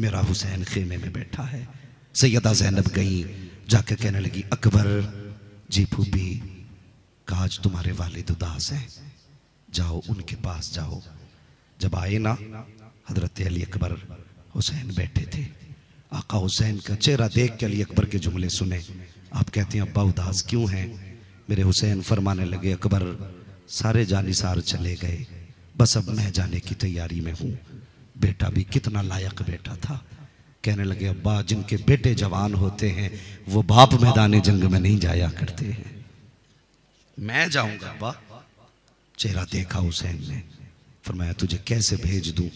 मेरा हुसैन खेमे में बैठा है। सैयदा ज़ैनब गई, जाके कहने लगी अकबर जी फूफी आज तुम्हारे वालिद उदास हैं, जाओ उनके पास जाओ। जब आए ना हजरत अली अकबर हुसैन बैठे थे, आका हुसैन का चेहरा देख के अली अकबर के जुमले सुने। आप कहते हैं अब्बा उदास क्यों हैं? मेरे हुसैन फरमाने लगे अकबर सारे जानिसार चले गए, बस अब मैं जाने की तैयारी में हूँ। बेटा भी कितना लायक बेटा था। कहने लगे अब्बा जिनके बेटे जवान होते हैं वो बाप मैदान जंग में नहीं जाया करते हैं, मैं जाऊंगा अब्बा। चेहरा देखा हुसैन ने, फरमाया तुझे कैसे भेज दूं,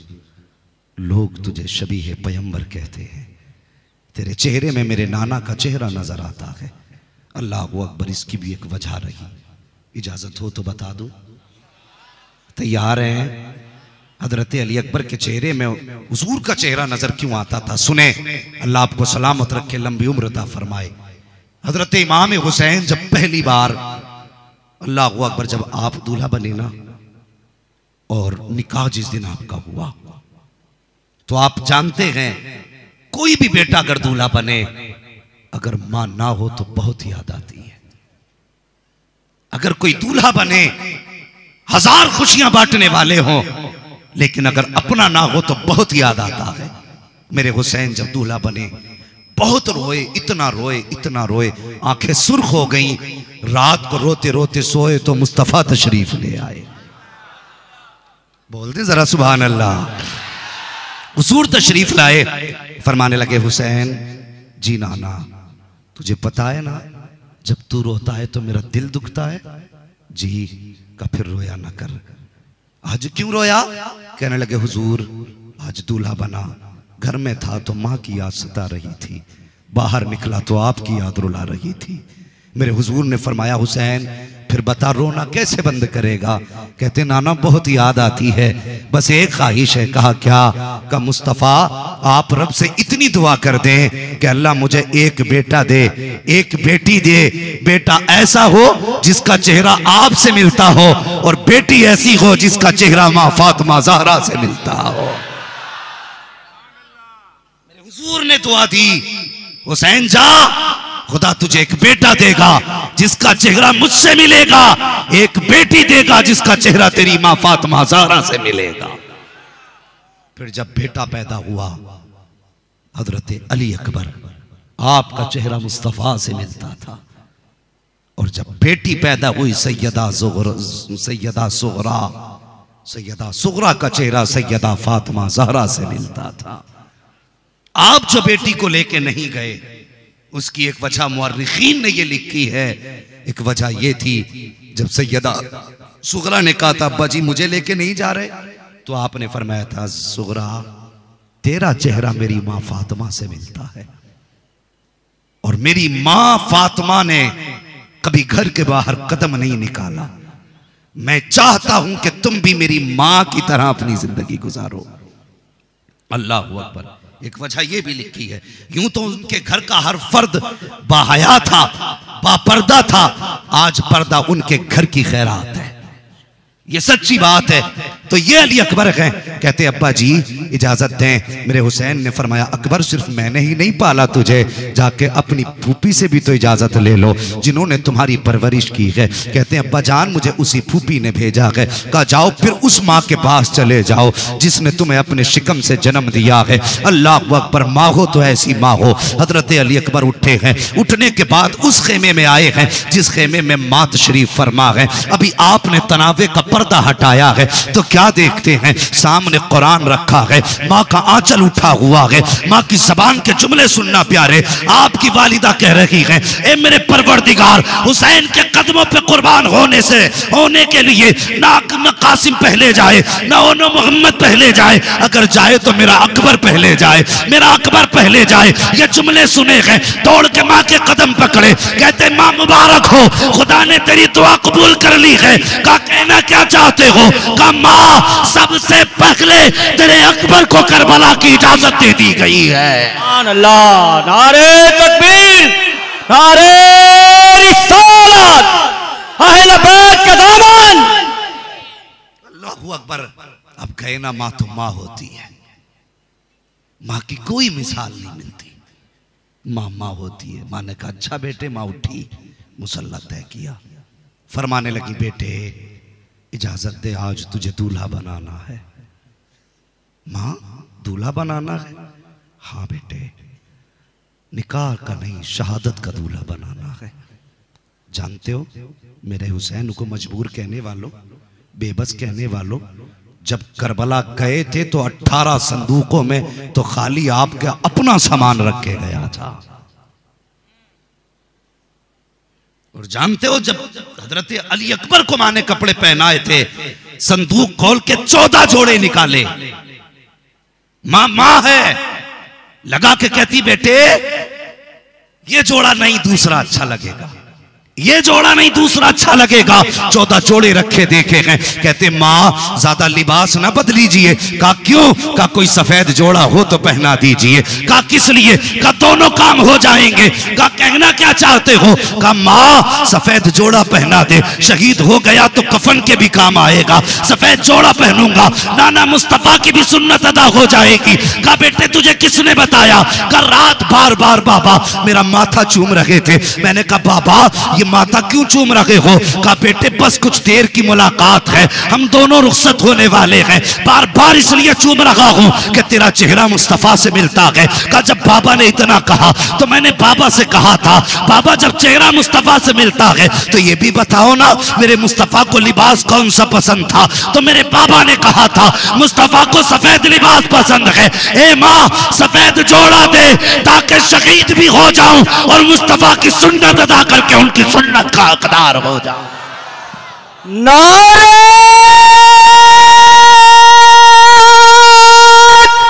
लोग तुझे शबीह पैगंबर कहते हैं, तेरे चेहरे में मेरे नाना का चेहरा नजर आता है। अल्लाह अकबर, इसकी भी एक वजह रही, इजाजत हो तो बता दूं? तैयार हैं? हजरत अली अकबर के चेहरे में हुजूर का चेहरा नजर क्यों आता था? सुने, अल्लाह आपको सलामत रखे, लंबी उम्र अता फरमाए। हजरत इमाम हुसैन जब पहली बार, अल्लाह अकबर, जब आप दूल्हा बने ना और निकाह जिस दिन आपका हुआ, तो आप जानते हैं कोई भी बेटा अगर दूल्हा बने, अगर मां ना हो तो बहुत याद आती है। अगर कोई दूल्हा बने, हजार खुशियां बांटने वाले हों, लेकिन अगर अपना ना हो तो बहुत याद आता है। मेरे हुसैन जब दूल्हा बने बहुत रोए, इतना रोए, इतना रोए, आंखें सुर्ख हो गईं। रात को रोते रोते सोए तो मुस्तफा तशरीफ ले आए। बोल दे जरा सुभान अल्लाह। हुजूर तशरीफ लाए, फरमाने लगे हुसैन जी नाना तुझे पता है ना जब तू रोता है तो मेरा दिल दुखता है। जी का फिर रोया ना कर। आज क्यों रोया? कहने लगे हुजूर आज दूल्हा बना, घर में था तो माँ की याद सता रही थी, बाहर निकला तो आपकी याद रुला रही थी। मेरे हुजूर ने फरमाया हुसैन फिर बता रोना कैसे बंद करेगा? कहते नाना बहुत याद आती है, बस एक ख्वाहिश है। कहा क्या? का मुस्तफ़ा आप रब से इतनी दुआ कर दें कि अल्लाह मुझे एक बेटा दे, एक बेटी दे, बेटा ऐसा हो जिसका चेहरा आपसे मिलता हो और बेटी ऐसी हो जिसका चेहरा माँ फातिमा ज़हरा से मिलता हो। मेरे हुजूर ने दुआ दी, हुसैन जा खुदा तुझे एक बेटा देगा जिसका चेहरा मुझसे मिलेगा, एक बेटी देगा जिसका चेहरा तेरी मां फातिमा ज़हरा से मिलेगा। फिर जब बेटा पैदा हुआ हजरत अली अकबर, आपका चेहरा मुस्तफा से मिलता था, और जब बेटी पैदा हुई सैयदा सुगरा का चेहरा सैयदा फातिमा ज़हरा से मिलता था। आप जो बेटी को लेके नहीं गए उसकी एक वजह मुअर्रिखीन ने ये लिखी है। एक वजह ये थी जब सैयदा सुगरा ने कहा था अब्बा जी मुझे लेके नहीं जा रहे, तो आपने फरमाया था सुगरा तेरा चेहरा मेरी मां फातिमा से मिलता है, और मेरी मां फातिमा ने कभी घर के बाहर कदम नहीं निकाला। मैं चाहता हूं कि तुम भी मेरी मां की तरह अपनी जिंदगी गुजारो। अल्लाह अकबर। एक वजह यह भी लिखी है, यूं तो उनके घर का हर फर्द बाहया था, बापर्दा था, आज पर्दा उनके घर की खैरात है, ये सच्ची बात है। तो ये अली अकबर हैं, कहते अब्बा जी इजाजत दें। मेरे हुसैन ने फरमाया अकबर सिर्फ मैंने ही नहीं पाला तुझे, जाके अपनी फूफी से भी तो इजाजत ले लो जिन्होंने तुम्हारी परवरिश की है। कहते हैं अब्बा जान मुझे उसी फूफी ने भेजा है। कहा जाओ फिर उस माँ के पास चले जाओ जिसने तुम्हें अपने शिकम से जन्म दिया है। अल्लाह अकबर, माँ हो तो ऐसी माँ हो। हजरत अली अकबर उठे हैं, उठने के बाद उस खेमे में आए हैं जिस खेमे में माँ तशरीफ फरमा है। अभी आपने तनावे का पर्दा हटाया है तो क्या देखते हैं? सामने कुरान रखा है, माँ का आंचल उठा हुआ है, माँ की जबान के जुमले सुनना प्यारे। आपकी वालिदा कह रही है ए मेरे परवरदिगार, हुसैन के कदमों पे कुर्बान होने के लिए ना कासिम पहले जाए ना मोहम्मद पहले जाए, अगर जाए तो मेरा अकबर पहले जाए, मेरा अकबर पहले जाए। ये जुमले सुने हैं, दौड़ के माँ के कदम पकड़े, कहते माँ मुबारक हो, खुदा ने तेरी दुआ कबूल कर ली है। का कहना क्या चाहते हो? का माँ सबसे पहले तेरे अकबर को करबला की इजाजत दे दी गई है। अल्लाह, नारे तकबीर, नारे रिसालत, अहले बैत का दामन। अल्लाहू अकबर। अब गए ना माँ तो माँ होती है, माँ की कोई मिसाल नहीं मिलती। माँ माँ होती है। माँ ने कहा अच्छा बेटे। माँ उठी, मुसल्ला तय किया, फरमाने लगी बेटे इजाजत दे, आज तुझे दूल्हा बनाना है। माँ दूल्हा बनाना है? हाँ बेटे, निकाह का नहीं शहादत का दूल्हा बनाना है। जानते हो मेरे हुसैन को मजबूर कहने वालों, बेबस कहने वालों, जब करबला गए थे तो 18 संदूकों में तो खाली आपका अपना सामान रख के गया था। और जानते हो जब हजरत अली अकबर को मां ने कपड़े पहनाए थे, संदूक खोल के 14 जोड़े निकाले। मां है, लगा के कहती बेटे ये जोड़ा नहीं दूसरा अच्छा लगेगा, ये जोड़ा नहीं दूसरा अच्छा लगेगा। 14 जोड़े रखे देखे हैं। कहते माँ ज्यादा लिबास ना बदलीजिए। कहा क्यों? कहा कोई सफेद जोड़ा हो तो पहना दीजिए। कहा किस लिए? कहा दोनों काम हो जाएंगे। कहा कहना क्या चाहते हो? कहा माँ सफेद जोड़ा पहना दे, शहीद हो गया तो कफन के भी काम आएगा। सफेद जोड़ा पहनूंगा, नाना मुस्तफा की भी सुन्नत अदा हो जाएगी। कहा बेटे तुझे किसने बताया? कहा रात बार बार बाबा मेरा माथा चूम रहे थे। मैंने कहा बाबा माता क्यों चूम रहे हो? कहा बेटे बस कुछ देर की मुलाकात है, हम दोनों रुखसत होने वाले हैं, बार बार इसलिए चूम रहा हूं कि तेरा चेहरा मुस्तफा से मिलता है। कहा जब बाबा ने इतना कहा तो मैंने बाबा से कहा था बाबा जब चेहरा मुस्तफा से मिलता है तो ये भी बताओ ना मेरे मुस्तफा को लिबास कौन सा पसंद था? तो मेरे बाबा ने कहा था मुस्तफा को सफेद लिबास पसंद है। ए माँ सफेद जोड़ा दे ताकि शहीद भी हो जाऊं और मुस्तफा की सुन्नत अदा करके उनकी सुन्नत का हकदार हो जाओ। नारे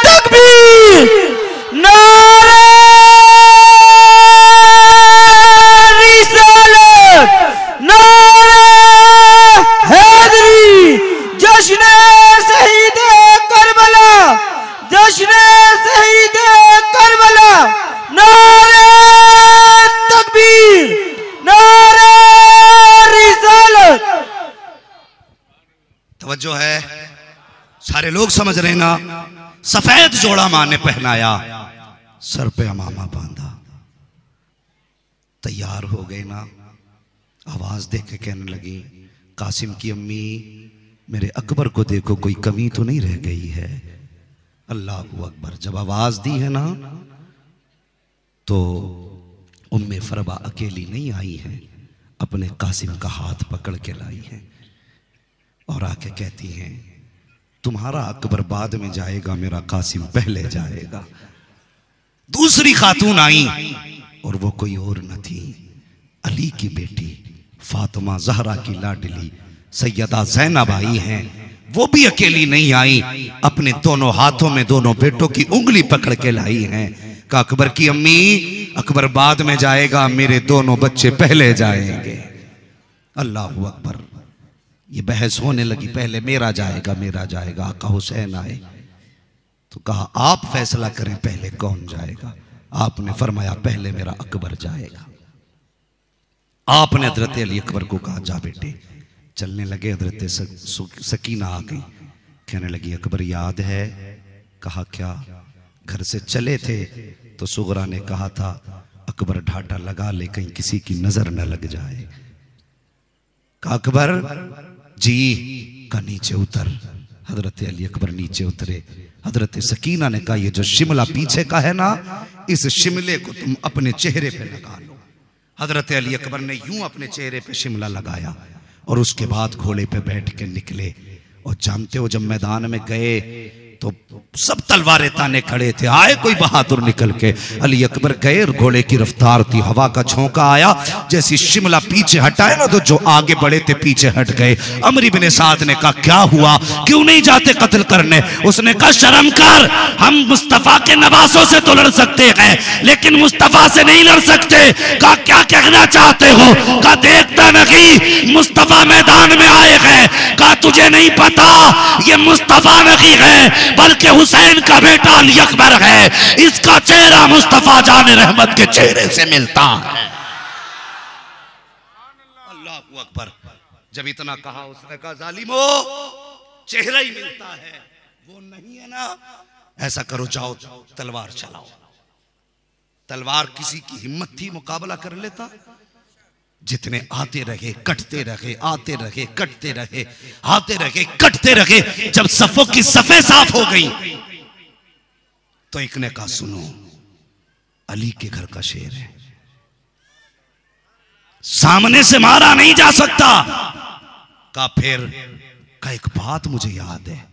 तकबीर, नारे रिसालत, नारे हैदरी, जश्न शहीद करबला, जश्न शहीद करबला, नारे तकबीर, नारे रिसालत। तवज्जो है, सारे लोग समझ रहे ना। सफेद जोड़ा मां ने पहनाया, सर पे अमामा बांधा, तैयार हो गए ना। आवाज दे के कहने लगी कासिम की अम्मी मेरे अकबर को देखो, कोई कमी तो नहीं रह गई है। अल्लाह अकबर। जब आवाज दी है ना तो उम्मे फरबा अकेली नहीं आई है, अपने कासिम का हाथ पकड़ के लाई है और आके कहती हैं तुम्हारा अकबर बाद में जाएगा, मेरा कासिम पहले जाएगा। दूसरी खातून आई और वो कोई और न थी, अली की बेटी फातिमा ज़हरा की लाडली सैयदा ज़ैनब आई हैं। वो भी अकेली नहीं आई, अपने दोनों हाथों में दोनों बेटों की उंगली पकड़ के लाई हैं। का अकबर की अम्मी अकबर बाद में जाएगा, मेरे दोनों बच्चे पहले जाएंगे। अल्लाह अकबर। ये बहस होने लगी, पहले मेरा जाएगा मेरा जाएगा। आका हुसैन आए तो कहा आप फैसला करें पहले कौन जाएगा। आपने फरमाया पहले मेरा अकबर जाएगा। आपने हजरत अली अकबर को कहा जा बेटे। चलने लगे, हजरत सकीना आ गई, कहने लगी अकबर याद है? कहा क्या? घर से चले थे तो सुगरा ने कहा था अकबर ढाटा लगा ले कहीं किसी की नजर न लग जाए। कहा अकबर जी का नीचे उतर। हजरत अली अकबर नीचे उतरे। हजरत सकीना ने कहा ये जो शिमला पीछे का है ना, इस शिमले को तुम अपने चेहरे पे लगा लो। हजरत अली अकबर ने यूं अपने चेहरे पे शिमला लगाया और उसके बाद घोड़े पे बैठ के निकले। और जानते हो जब मैदान में गए तो सब तलवारें ताने खड़े थे। आए कोई बहादुर निकल के, अली अकबर गए और घोड़े की रफ्तार थी, हवा का झोंका आया, जैसी शिमला पीछे हटाए ना तो जो आगे बढ़े थे पीछे हट गए। अमर इब्ने साद ने कहा क्या हुआ, क्यों नहीं जाते कत्ल करने? उसने कहा शर्म कर, हम मुस्तफा के नवासों से तो लड़ सकते हैं लेकिन मुस्तफा से नहीं लड़ सकते। कहा क्या कहना चाहते हो? कहा देखता नहीं मुस्तफा मैदान में आए हैं। कहा तुझे नहीं पता ये मुस्तफा नहीं है बल्कि हुसैन का बेटा अली अकबर है, इसका चेहरा मुस्तफा जाने रहमत के चेहरे से मिलता है। अल्लाह अकबर। जब इतना कहा उसने कहा जालिमो चेहरा ही मिलता है, वो नहीं है ना ऐसा करो, जाओ तलवार चलाओ। तलवार किसी की हिम्मत थी मुकाबला कर लेता? जितने आते रहे, कटते रहे, आते रहे, कटते रहे, आते रहे, कटते रहे, जब सफों की सफे साफ हो गई तो एक ने कहा, सुनो, अली के घर का शेर है, सामने से मारा नहीं जा सकता। कहा फिर? का एक बात मुझे याद है।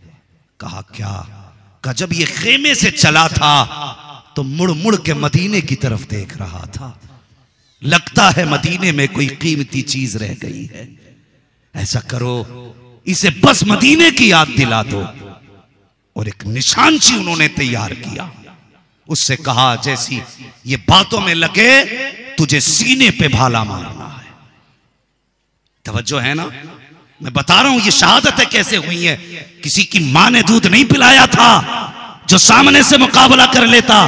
कहा क्या? का जब ये खेमे से चला था तो मुड़ मुड़ के मदीने की तरफ देख रहा था, लगता है मदीने में कोई कीमती चीज रह गई है। ऐसा करो, इसे बस मदीने की याद दिला दो। और एक निशानची उन्होंने तैयार किया, उससे कहा जैसी ये बातों में लगे तुझे सीने पे भाला मारना है। तवज्जो है ना? मैं बता रहा हूं ये शहादतें कैसे हुई है। किसी की मां ने दूध नहीं पिलाया था जो सामने से मुकाबला कर लेता,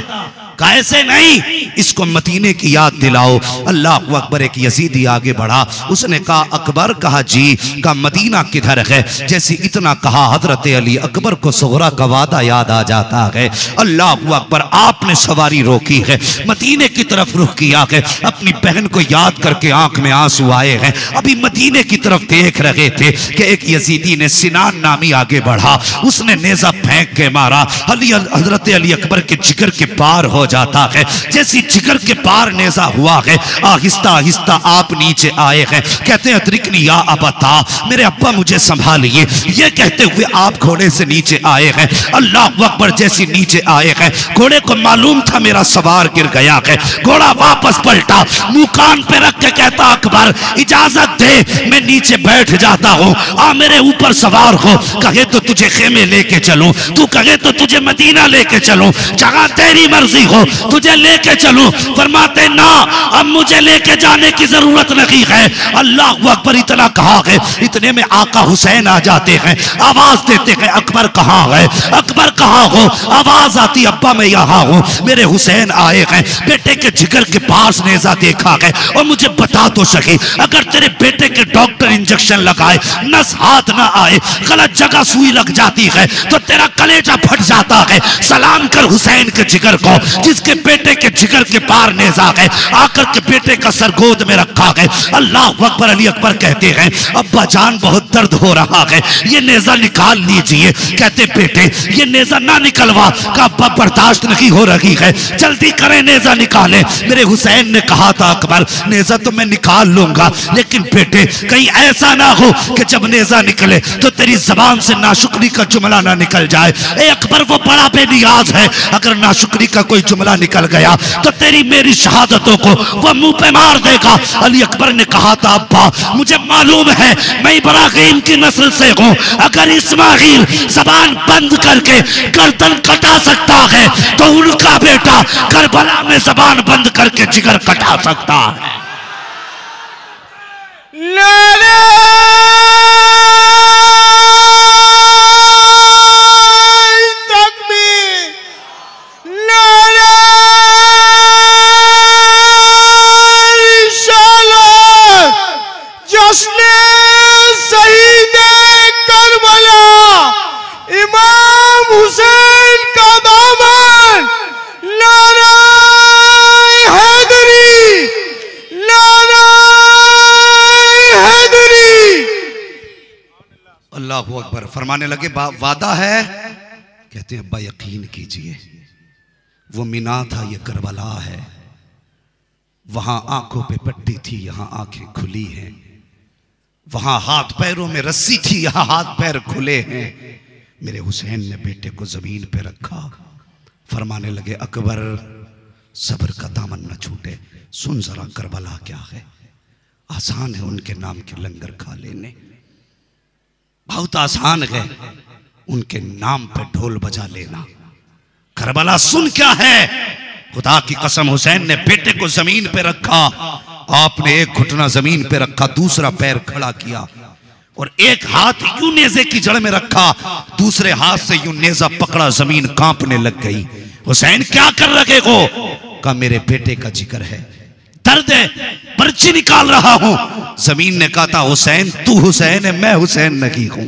कैसे नहीं, इसको मदीने की याद दिलाओ। अल्लाह अकबर। एक यजीदी आगे बढ़ा, उसने कहा अकबर। कहा जी। का मदीना किधर है? जैसे इतना कहा हजरत अली अकबर को सुगरा का वादा याद आ जाता है। अल्लाह अकबर। आपने सवारी रोकी है, मदीने की तरफ रुख किया है, अपनी बहन को याद करके आंख में आंसू आए हैं। अभी मदीने की तरफ देख रहे थे कि एक यजीदी ने, सिनान नामी आगे बढ़ा, उसने नेजा फेंक के मारा। हजरत अली अकबर के जिगर के पार हो जाता है। जैसी जिगर के पार नेजा हुआ है, आहिस्ता आहिस्ता आप नीचे आए हैं। कहते हैं अतरिकनी या अबता, मेरे अब्बा मुझे संभालिए। ये कहते हुए आप घोड़े से नीचे आए हैं। अल्लाह अकबर। जैसी नीचे आए हैं, घोड़े को मालूम था मेरा सवार गिर गया है। घोड़ा वापस पलटा, मुंह कान पे रख के कहता अकबर इजाजत दे, मैं नीचे बैठ जाता हूँ, आ मेरे ऊपर सवार हो। कहे तो तुझे खेमे लेके चलूं, तू कहे तो तुझे मदीना लेके चलूं, जगह तेरी मर्जी हो तुझे लेके चलूं। फरमाते ना, अब मुझे लेके जाने की जरूरत नहीं है। अल्लाह अकबर। इतना कहा है, इतने में आका हुसैन आ जाते हैं, आवाज देते हैं अकबर कहाँ है, अकबर कहाँ हो? आवाज आती अब्बा मैं यहाँ हूँ, मेरे हुसैन आए हैं। बेटे के जिगर के पास नेजा देखा है, और मुझे बता तो सके, अगर तेरे बेटे के डॉक्टर इंजेक्शन लगाए, नस हाथ ना आए, गलत जगह सुई लग जाती है तो तेरा कलेजा फट जाता है। सलाम कर हुसैन के जिगर को, जिसके बेटे के जिगर के पार नेजा है, आकर के बेटे का सर गोद में रखा है। अल्लाह अकबर। अली अकबर कहते हैं अब्बा जान बहुत दर्द हो रहा है, ये नेजा निकाल लीजिए। कहते बेटे ये नेजा ना निकलवा। का अब्बा बर्दाश्त नहीं हो रही है, जल्दी करें नेजा निकाले। मेरे हुसैन ने कहा था अकबर नेजा तो मैं निकाल लूंगा, लेकिन बेटे कहीं ऐसा ना हो कि जब नेजा निकले तो तेरी जबान से नाशुक्री का जुमला ना निकल जाए। ए अकबर वो बड़ा बेनियाज है, अगर नाशुक्री का कोई जुमला निकल गया तो तेरी मेरी शहादतों को वो मुंह पे मार देगा। अली अकबर ने कहा था अब्बा मुझे मालूम है मैं इब्राहिम की नस्ल से हूं, अगर इस्माइल जबान बंद करके गर्दन कटा सकता है तो उनका बेटा करबला में जबान बंद करके जिगर कटा सकता है। अल्लाहू अकबर। फरमाने लगे वादा है? कहते हैं अब्बा यकीन कीजिए, वो मीना था, ये करबला है। वहां आंखों पे पट्टी थी, यहां आंखें खुली हैं। वहां हाथ पैरों में रस्सी थी, यहां हाथ पैर खुले हैं। मेरे हुसैन ने बेटे को जमीन पे रखा। फरमाने लगे अकबर सब्र का दामन न छूटे, सुन जरा करबला क्या है। आसान है उनके नाम के लंगर खा लेने, बहुत आसान है उनके नाम पे ढोल बजा लेना। करबला सुन क्या है। खुदा की कसम हुसैन ने बेटे को जमीन पे रखा, आपने एक घुटना जमीन पे रखा, दूसरा पैर खड़ा किया और एक हाथ यूं नेज़े की जड़ में रखा, दूसरे हाथ से यूं नेज़ा पकड़ा, जमीन कांपने लग गई। हुसैन क्या कर रहे हो? कहा मेरे बेटे का जिक्र है, दर्द है, पर्ची निकाल रहा हूं। जमीन ने कहा था हुसैन तू हुसैन है, मैं हुसैन नहीं हूं।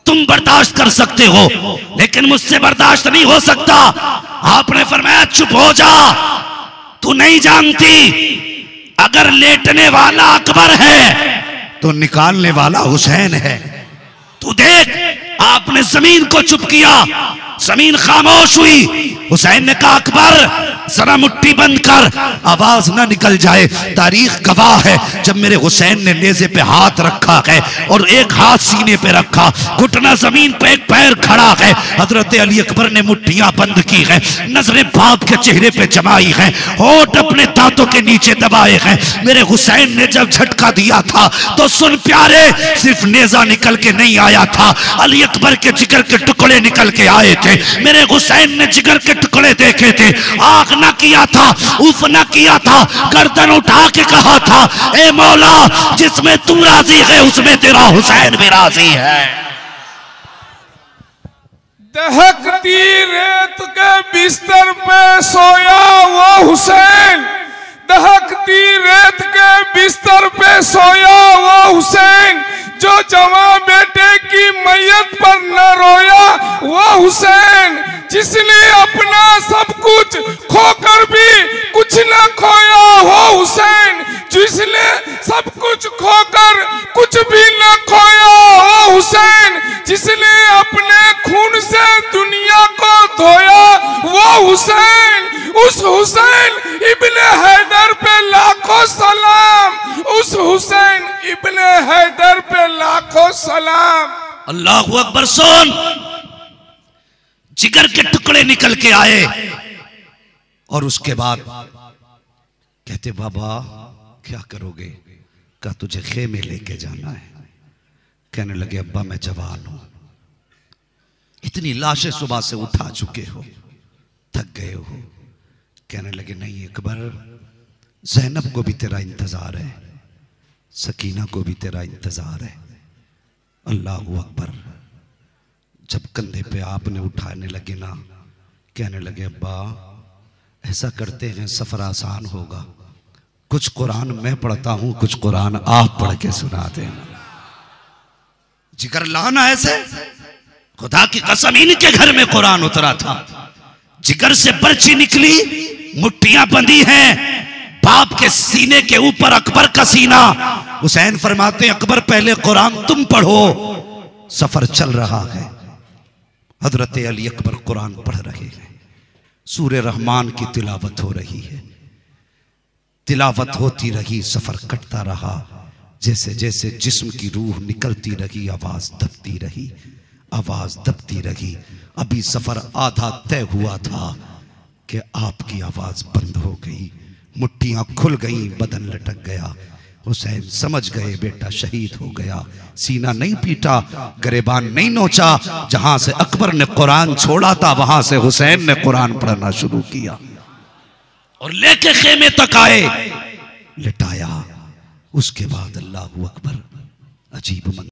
तुम बर्दाश्त कर सकते हो, लेकिन मुझसे बर्दाश्त नहीं हो सकता। आपने फरमाया चुप हो जा, तू नहीं जानती अगर लेटने वाला अकबर है तो निकालने वाला हुसैन है। तू देख, आपने जमीन को चुप किया, जमीन खामोश हुई। हुसैन ने कहा अकबर जरा मुट्ठी बंद कर, आवाज ना निकल जाए। तारीख गवाह है, जब मेरे हुसैन ने नेज़े पे हाथ रखा है और एक हाथ सीने पे रखा, घुटना जमीन पे, एक पैर खड़ा है, हजरत अली अकबर ने मुट्ठियां बंद की हैं, नजरें बाप के चेहरे पे जमाई हैं, होठ अपने दांतों के नीचे दबाए हैं। मेरे हुसैन ने जब झटका दिया था तो सुन प्यारे, सिर्फ नेजा निकल के नहीं आया था, अली अकबर के जिगर के टुकड़े निकल के आए थे। मेरे हुसैन ने जिगर के टुकड़े देखे थे, आग ना किया था, उफ ना किया था, गर्दन उठा के कहा था ए मौला जिसमें तू राजी है उसमें तेरा हुसैन भी राजी है। दहकती रेत के बिस्तर पे सोया वो हुसैन, दहकती रेत के बिस्तर पे सोया वो हुसैन, जो जवां बेटे की मैयत पर न रोया वो हुसैन, जिसने अपना सब कुछ खोकर भी कुछ न खोया वो हुसैन, जिसने सब कुछ खोकर कुछ भी न खोया वो हुसैन, जिसने अपने खून से दुनिया को धोया वो हुसैन। उस हुसैन इब्ने हैदर पे लाखों सलाम, उस हुसैन इब्ने हैदर पे लाखों सलाम। अल्लाहु अकबर। सुन, जिगर के टुकड़े निकल के आए और उसके बाद कहते बाबा क्या करोगे? कहा तुझे खेमे लेके जाना है। कहने लगे अब्बा मैं जवान हूं, इतनी लाशें सुबह से उठा चुके हो, थक गए हो। कहने लगे नहीं अकबर, ज़ैनब को भी तेरा इंतजार है, सकीना को भी तेरा इंतजार है। अल्लाहु अकबर। जब कंधे पे आपने उठाने लगे ना, कहने लगे अब्बा ऐसा करते हैं सफर आसान होगा, कुछ कुरान मैं पढ़ता हूं, कुछ कुरान आप पढ़ के सुना देना। जिगर लाना ऐसे, खुदा की कसम इनके घर में कुरान उतरा था, जिगर से पर्ची निकली, मुट्ठियां बंधी हैं, बाप के सीने के ऊपर अकबर का सीना। हुसैन फरमाते अकबर पहले कुरान तुम पढ़ो, सफर चल रहा है। हजरत अली अकबर कुरान पढ़ रहे हैं, सूरे रहमान की तिलावत हो रही है, तिलावत होती रही, सफर कटता रहा। जैसे जैसे जिस्म की रूह निकलती रही, आवाज दबती रही, आवाज दबती रही। अभी सफर आधा तय हुआ था कि आपकी आवाज बंद हो गई, मुट्ठियां खुल गई, बदन लटक गया। हुसैन समझ गए बेटा शहीद हो गया। सीना नहीं पीटा, गरेबान नहीं नोचा, जहां से अकबर ने कुरान छोड़ा था वहां से हुसैन ने कुरान पढ़ना शुरू किया और लेके खेमे तक आए, लिटाया। उसके बाद अल्लाहू अकबर, अजीब